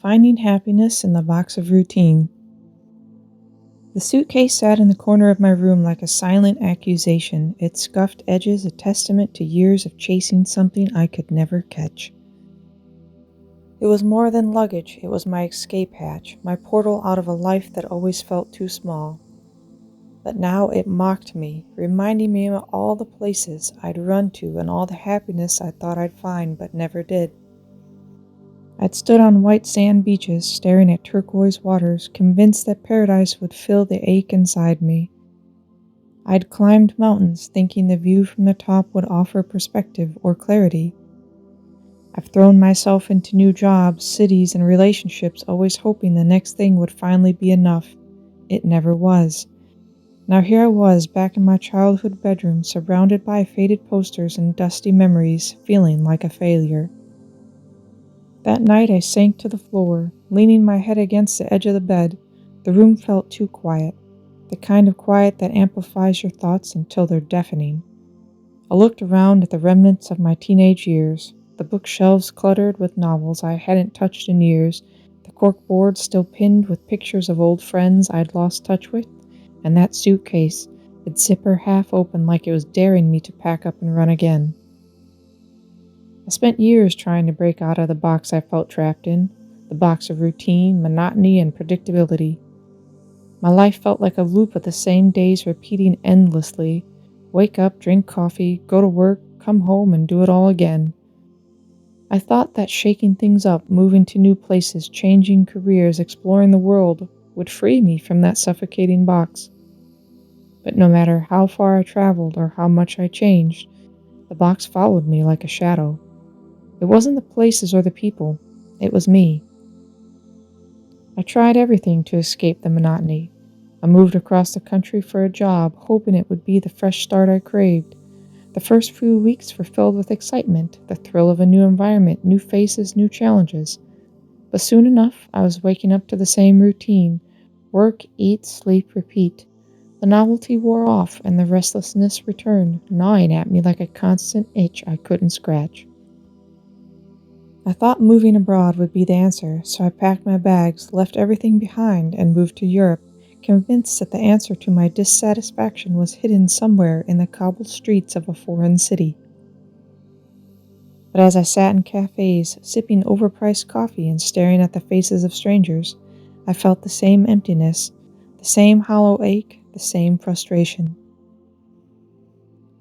Finding happiness in the box of routine. The suitcase sat in the corner of my room like a silent accusation, its scuffed edges a testament to years of chasing something I could never catch. It was more than luggage, it was my escape hatch, my portal out of a life that always felt too small. But now it mocked me, reminding me of all the places I'd run to and all the happiness I thought I'd find but never did. I'd stood on white sand beaches, staring at turquoise waters, convinced that paradise would fill the ache inside me. I'd climbed mountains, thinking the view from the top would offer perspective or clarity. I've thrown myself into new jobs, cities, and relationships, always hoping the next thing would finally be enough. It never was. Now here I was, back in my childhood bedroom, surrounded by faded posters and dusty memories, feeling like a failure. That night I sank to the floor, leaning my head against the edge of the bed. The room felt too quiet, the kind of quiet that amplifies your thoughts until they're deafening. I looked around at the remnants of my teenage years, the bookshelves cluttered with novels I hadn't touched in years, the corkboard still pinned with pictures of old friends I'd lost touch with, and that suitcase, its zipper half open like it was daring me to pack up and run again. I spent years trying to break out of the box I felt trapped in, the box of routine, monotony, and predictability. My life felt like a loop of the same days repeating endlessly. Wake up, drink coffee, go to work, come home, and do it all again. I thought that shaking things up, moving to new places, changing careers, exploring the world would free me from that suffocating box. But no matter how far I traveled or how much I changed, the box followed me like a shadow. It wasn't the places or the people, it was me. I tried everything to escape the monotony. I moved across the country for a job, hoping it would be the fresh start I craved. The first few weeks were filled with excitement, the thrill of a new environment, new faces, new challenges. But soon enough, I was waking up to the same routine: work, eat, sleep, repeat. The novelty wore off, and the restlessness returned, gnawing at me like a constant itch I couldn't scratch. I thought moving abroad would be the answer, so I packed my bags, left everything behind, and moved to Europe, convinced that the answer to my dissatisfaction was hidden somewhere in the cobbled streets of a foreign city. But as I sat in cafes, sipping overpriced coffee and staring at the faces of strangers, I felt the same emptiness, the same hollow ache, the same frustration.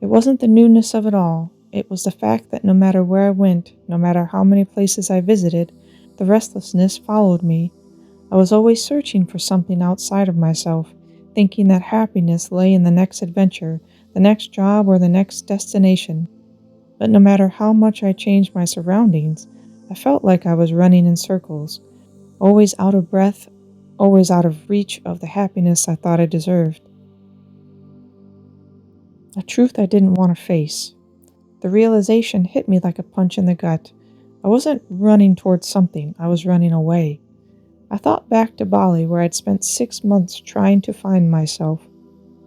It wasn't the newness of it all. It was the fact that no matter where I went, no matter how many places I visited, the restlessness followed me. I was always searching for something outside of myself, thinking that happiness lay in the next adventure, the next job, or the next destination. But no matter how much I changed my surroundings, I felt like I was running in circles, always out of breath, always out of reach of the happiness I thought I deserved. A truth I didn't want to face. The realization hit me like a punch in the gut. I wasn't running towards something, I was running away. I thought back to Bali, where I'd spent 6 months trying to find myself.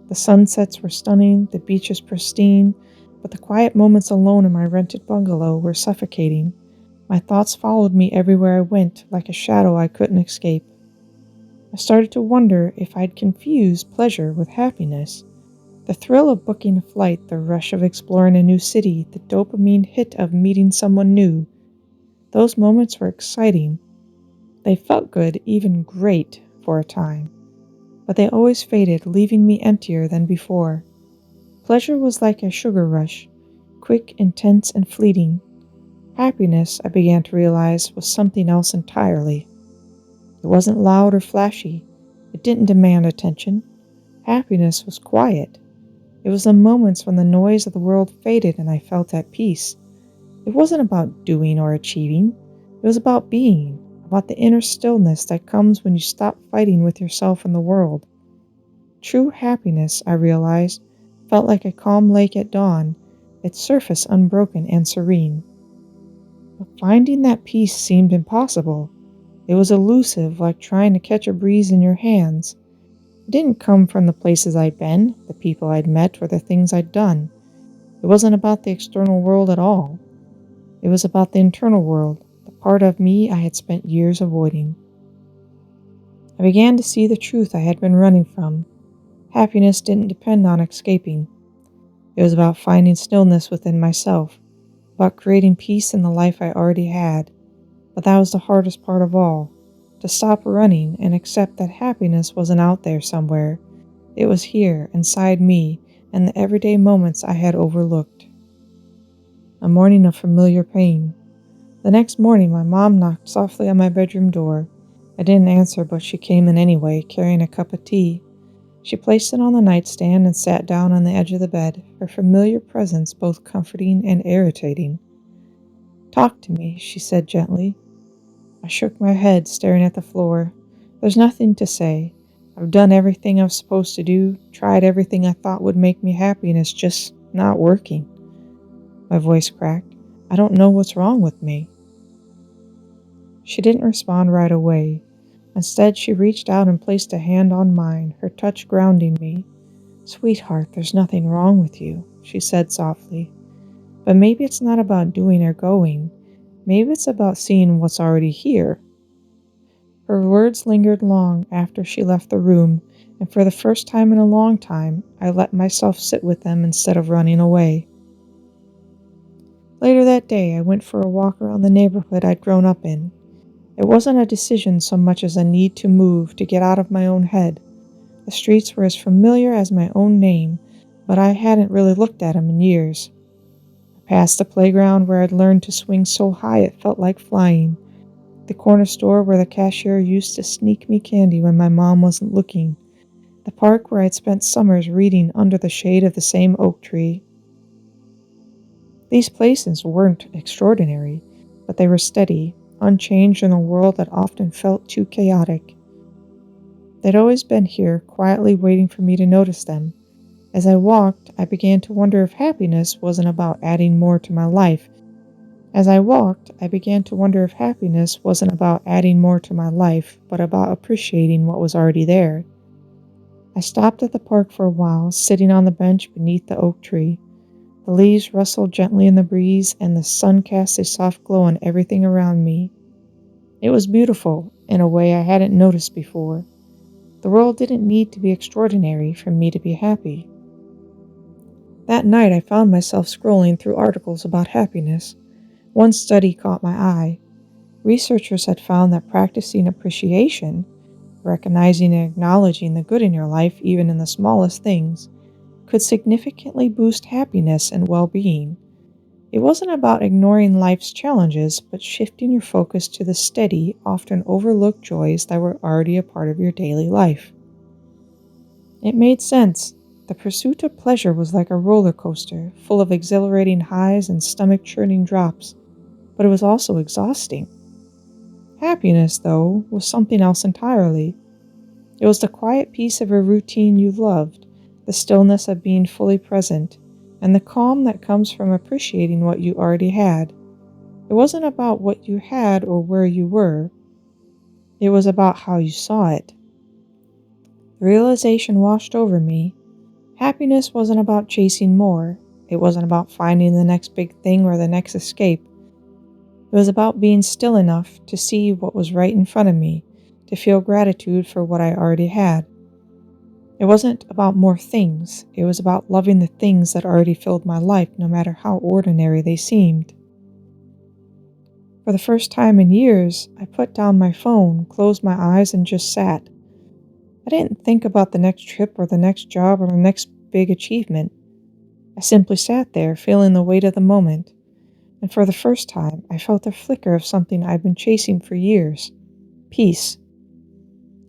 The sunsets were stunning, the beaches pristine, but the quiet moments alone in my rented bungalow were suffocating. My thoughts followed me everywhere I went, like a shadow I couldn't escape. I started to wonder if I'd confused pleasure with happiness. The thrill of booking a flight, the rush of exploring a new city, the dopamine hit of meeting someone new. Those moments were exciting. They felt good, even great, for a time. But they always faded, leaving me emptier than before. Pleasure was like a sugar rush, quick, intense, and fleeting. Happiness, I began to realize, was something else entirely. It wasn't loud or flashy. It didn't demand attention. Happiness was quiet. It was the moments when the noise of the world faded and I felt at peace. It wasn't about doing or achieving. It was about being, about the inner stillness that comes when you stop fighting with yourself and the world. True happiness, I realized, felt like a calm lake at dawn, its surface unbroken and serene. But finding that peace seemed impossible. It was elusive, like trying to catch a breeze in your hands. It didn't come from the places I'd been, the people I'd met, or the things I'd done. It wasn't about the external world at all. It was about the internal world, the part of me I had spent years avoiding. I began to see the truth I had been running from. Happiness didn't depend on escaping. It was about finding stillness within myself, about creating peace in the life I already had. But that was the hardest part of all, to stop running and accept that happiness wasn't out there somewhere. It was here, inside me, and the everyday moments I had overlooked. A morning of familiar pain. The next morning, my mom knocked softly on my bedroom door. I didn't answer, but she came in anyway, carrying a cup of tea. She placed it on the nightstand and sat down on the edge of the bed, her familiar presence both comforting and irritating. "Talk to me," she said gently. I shook my head, staring at the floor. "There's nothing to say. I've done everything I was supposed to do, tried everything I thought would make me happy, and it's just not working." My voice cracked. "I don't know what's wrong with me." She didn't respond right away. Instead, she reached out and placed a hand on mine, her touch grounding me. "Sweetheart, there's nothing wrong with you," she said softly. "But maybe it's not about doing or going. Maybe it's about seeing what's already here." Her words lingered long after she left the room, and for the first time in a long time, I let myself sit with them instead of running away. Later that day, I went for a walk around the neighborhood I'd grown up in. It wasn't a decision so much as a need to move, to get out of my own head. The streets were as familiar as my own name, but I hadn't really looked at them in years. I passed the playground where I'd learned to swing so high it felt like flying, the corner store where the cashier used to sneak me candy when my mom wasn't looking, the park where I'd spent summers reading under the shade of the same oak tree. These places weren't extraordinary, but they were steady, unchanged in a world that often felt too chaotic. They'd always been here, quietly waiting for me to notice them. As I walked, I began to wonder if happiness wasn't about adding more to my life. As I walked, I began to wonder if happiness wasn't about adding more to my life, but about appreciating what was already there. I stopped at the park for a while, sitting on the bench beneath the oak tree. The leaves rustled gently in the breeze, and the sun cast a soft glow on everything around me. It was beautiful, in a way I hadn't noticed before. The world didn't need to be extraordinary for me to be happy. That night, I found myself scrolling through articles about happiness. One study caught my eye. Researchers had found that practicing appreciation, recognizing and acknowledging the good in your life, even in the smallest things, could significantly boost happiness and well-being. It wasn't about ignoring life's challenges, but shifting your focus to the steady, often overlooked joys that were already a part of your daily life. It made sense. The pursuit of pleasure was like a roller coaster, full of exhilarating highs and stomach-churning drops, but it was also exhausting. Happiness, though, was something else entirely. It was the quiet peace of a routine you loved, the stillness of being fully present, and the calm that comes from appreciating what you already had. It wasn't about what you had or where you were. It was about how you saw it. The realization washed over me. Happiness wasn't about chasing more. It wasn't about finding the next big thing or the next escape. It was about being still enough to see what was right in front of me, to feel gratitude for what I already had. It wasn't about more things. It was about loving the things that already filled my life, no matter how ordinary they seemed. For the first time in years, I put down my phone, closed my eyes, and just sat. I didn't think about the next trip or the next job or the next big achievement. I simply sat there, feeling the weight of the moment. And for the first time, I felt a flicker of something I'd been chasing for years: peace.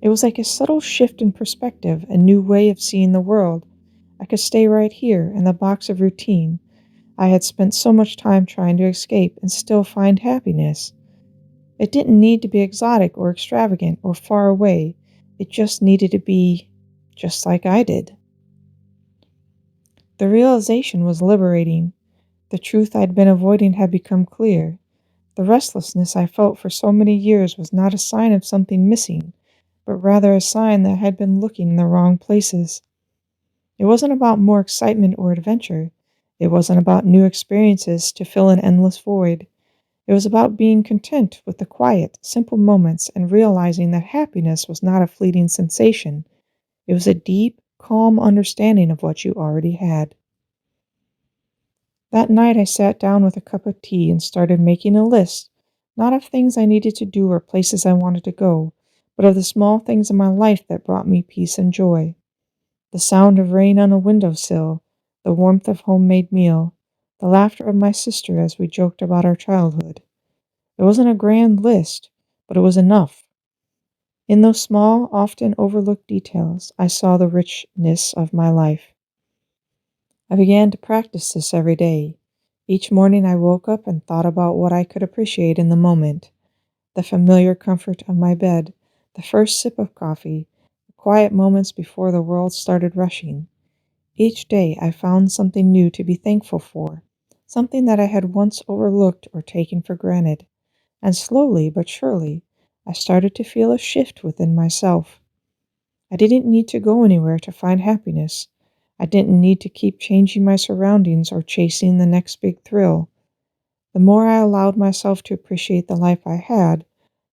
It was like a subtle shift in perspective, a new way of seeing the world. I could stay right here, in the box of routine. I had spent so much time trying to escape and still find happiness. It didn't need to be exotic or extravagant or far away. It just needed to be just like I did. The realization was liberating. The truth I'd been avoiding had become clear. The restlessness I felt for so many years was not a sign of something missing, but rather a sign that I had been looking in the wrong places. It wasn't about more excitement or adventure. It wasn't about new experiences to fill an endless void. It was about being content with the quiet, simple moments and realizing that happiness was not a fleeting sensation. It was a deep, calm understanding of what you already had. That night I sat down with a cup of tea and started making a list, not of things I needed to do or places I wanted to go, but of the small things in my life that brought me peace and joy. The sound of rain on a windowsill, the warmth of homemade meal, the laughter of my sister as we joked about our childhood. It wasn't a grand list, but it was enough. In those small, often overlooked details, I saw the richness of my life. I began to practice this every day. Each morning I woke up and thought about what I could appreciate in the moment: the familiar comfort of my bed, the first sip of coffee, the quiet moments before the world started rushing. Each day I found something new to be thankful for, something that I had once overlooked or taken for granted. And slowly but surely, I started to feel a shift within myself. I didn't need to go anywhere to find happiness. I didn't need to keep changing my surroundings or chasing the next big thrill. The more I allowed myself to appreciate the life I had,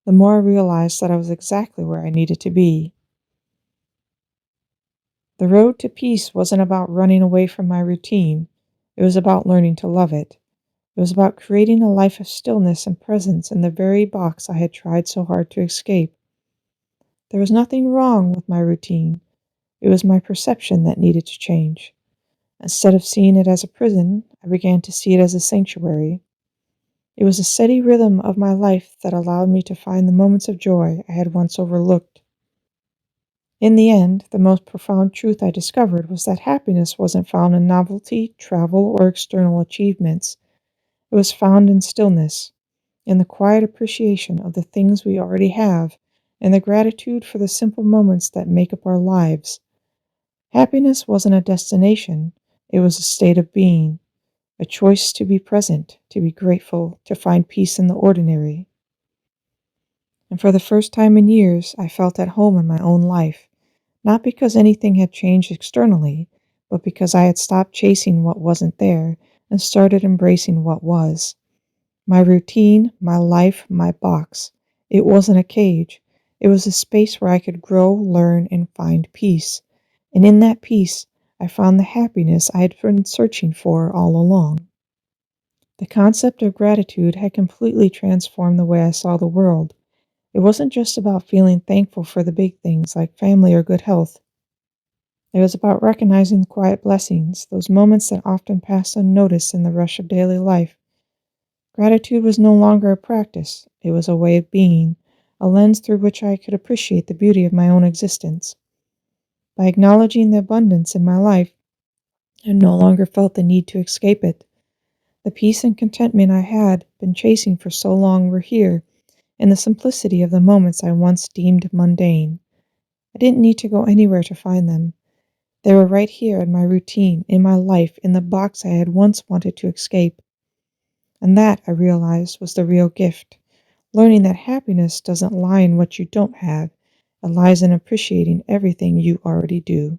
the more I realized that I was exactly where I needed to be. The road to peace wasn't about running away from my routine. It was about learning to love it. It was about creating a life of stillness and presence in the very box I had tried so hard to escape. There was nothing wrong with my routine. It was my perception that needed to change. Instead of seeing it as a prison, I began to see it as a sanctuary. It was a steady rhythm of my life that allowed me to find the moments of joy I had once overlooked. In the end, the most profound truth I discovered was that happiness wasn't found in novelty, travel, or external achievements. It was found in stillness, in the quiet appreciation of the things we already have, and the gratitude for the simple moments that make up our lives. Happiness wasn't a destination, it was a state of being, a choice to be present, to be grateful, to find peace in the ordinary. And for the first time in years, I felt at home in my own life, not because anything had changed externally, but because I had stopped chasing what wasn't there and started embracing what was. My routine, my life, my box. It wasn't a cage. It was a space where I could grow, learn, and find peace. And in that peace, I found the happiness I had been searching for all along. The concept of gratitude had completely transformed the way I saw the world. It wasn't just about feeling thankful for the big things like family or good health. It was about recognizing the quiet blessings, those moments that often pass unnoticed in the rush of daily life. Gratitude was no longer a practice, it was a way of being, a lens through which I could appreciate the beauty of my own existence. By acknowledging the abundance in my life, I no longer felt the need to escape it. The peace and contentment I had been chasing for so long were here, in the simplicity of the moments I once deemed mundane. I didn't need to go anywhere to find them. They were right here in my routine, in my life, in the box I had once wanted to escape. And that, I realized, was the real gift. Learning that happiness doesn't lie in what you don't have, it lies in appreciating everything you already do.